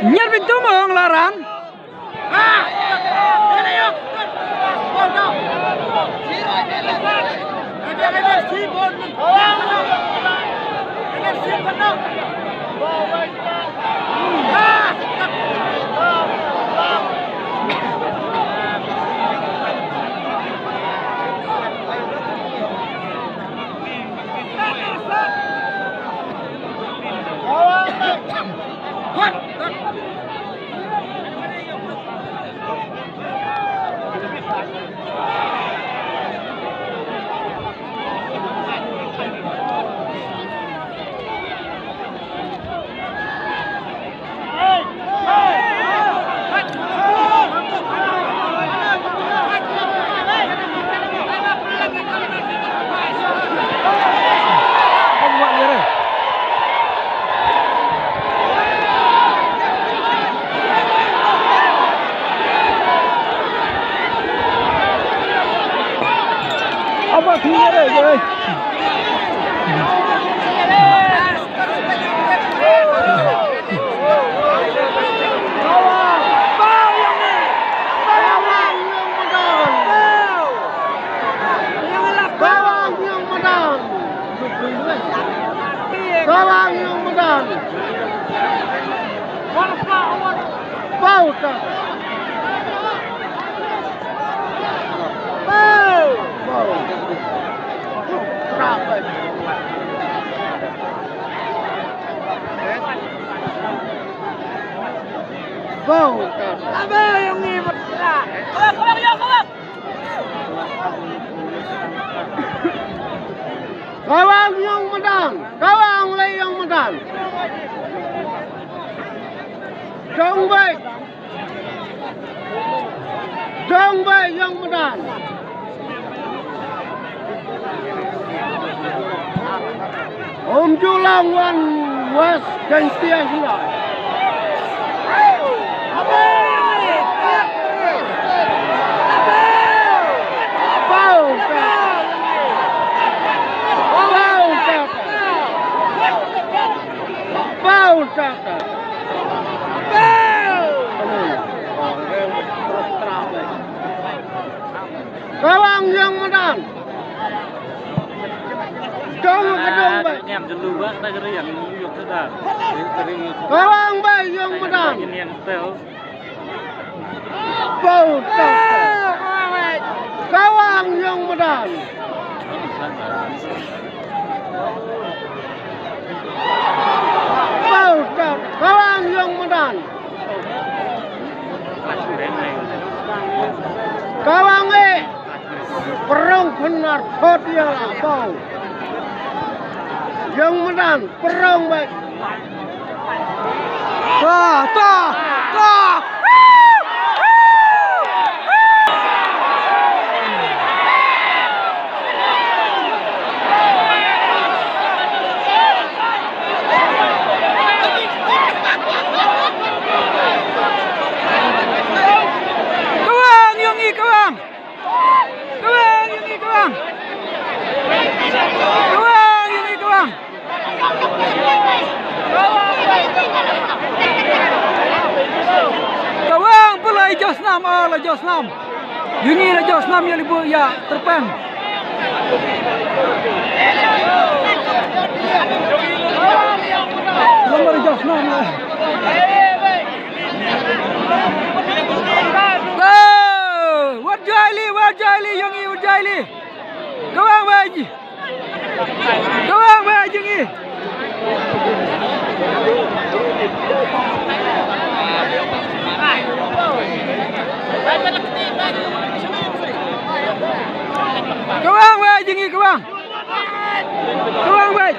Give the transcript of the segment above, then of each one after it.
Nyar pintu mau ngelarang. Apa kia đây rồi? Kawang yang menang, kawang lay yang menang. Dong baik yang menang. Om Julang Wan West Gangstian Hilal. Kawang yang menang. Kawang baik yang menang. Kawang yang menang. Kawang yang menang. Kawang perang benar dia bau. Yang menang perang baik. Ta. Josnam, Allah Josnam. Jungi lah Josnam yang ibu ya terpeng. Nomor Josnam lah. Warjaili, Jungi Warjaili. Kawang baji. Kawang baji Jungi. Kawang baik Jungi kawang. Kawang baik.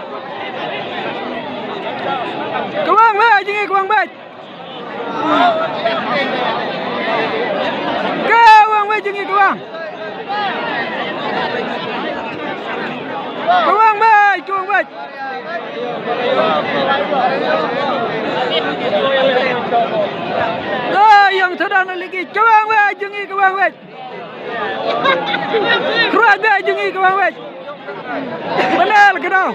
Kawang baik Jungi kawang baik. Kawang baik Jungi kawang. Kawang baik, kawang baik. Yang sedang lagi kawang baik Jungi kawang baik. Keruat baik Jungi kawang baik. Benar ke dah?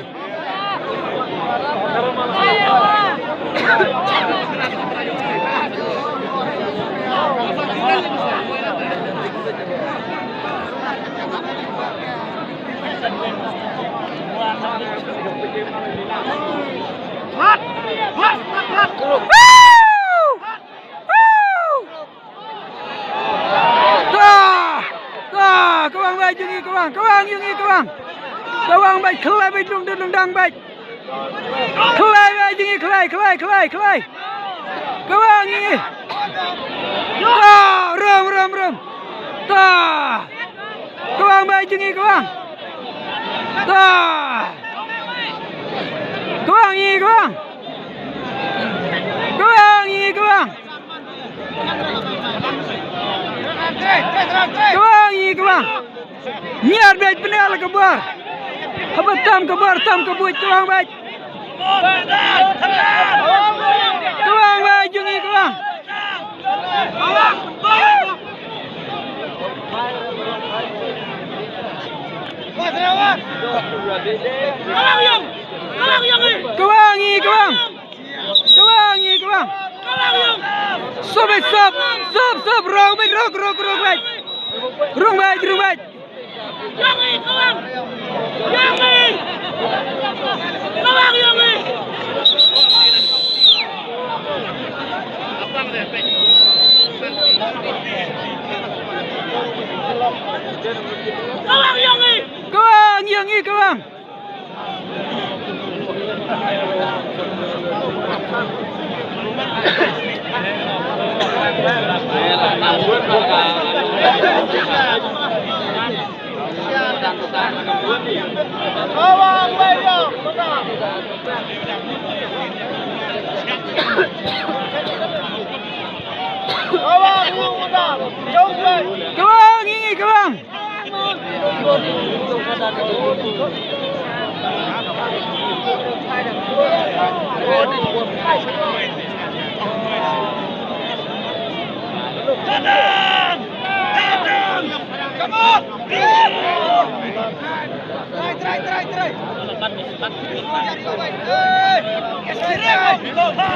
Kawang baik Jungi kawang, kawang Jungi kawang. Kawang baik kelai baik dundang baik. Kelai baik Jungi kelai. Kawang Jungi. Rom. Kawang baik Jungi kawang. Kawang Jungi kawang. Kawang Jungi kawang. Kawang Jungi kawang. Nyar baik penal kebar. Habat tam kebar kebut kawang baik. Kawang baik Jungi kawang. Kawang kawang. Sobat sob. Rong baik. Rong baik. Kawang Jungi kawang. Kawang bayang. Kawang yang menang. Kawang Jungi kawang.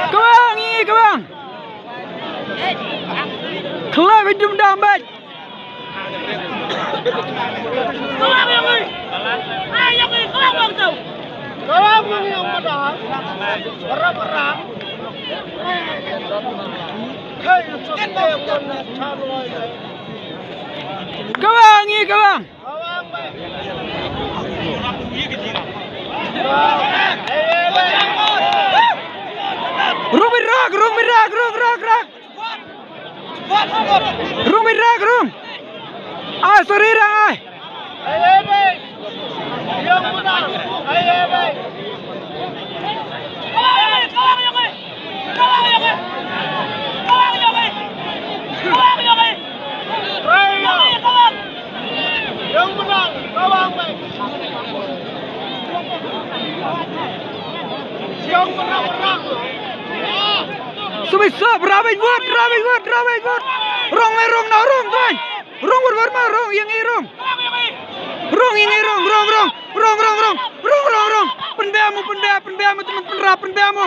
Kawang Jungi kawang. Kelai baik dundang baik. Kawang Jungi. Kawang tu. Kawang yang menang. Berat. Kawang Jungi kawang. Rung berak. Rung berak. Sorry rang. Yang menang. Yang menang. Kawang baik. Yang menang. Subit sub, rabit wood. Rong tuan. Rong berwarna, rong yang ini rong. Rong. Penbeamu teman penbeamu. Penbeamu.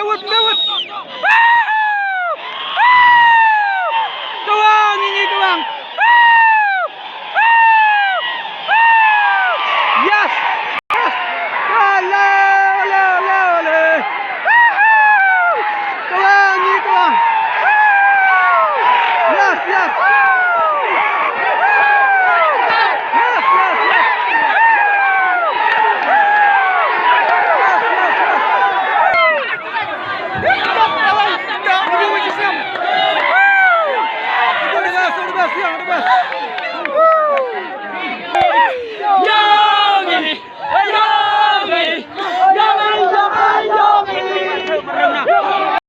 Wood. kawang, ini kawang.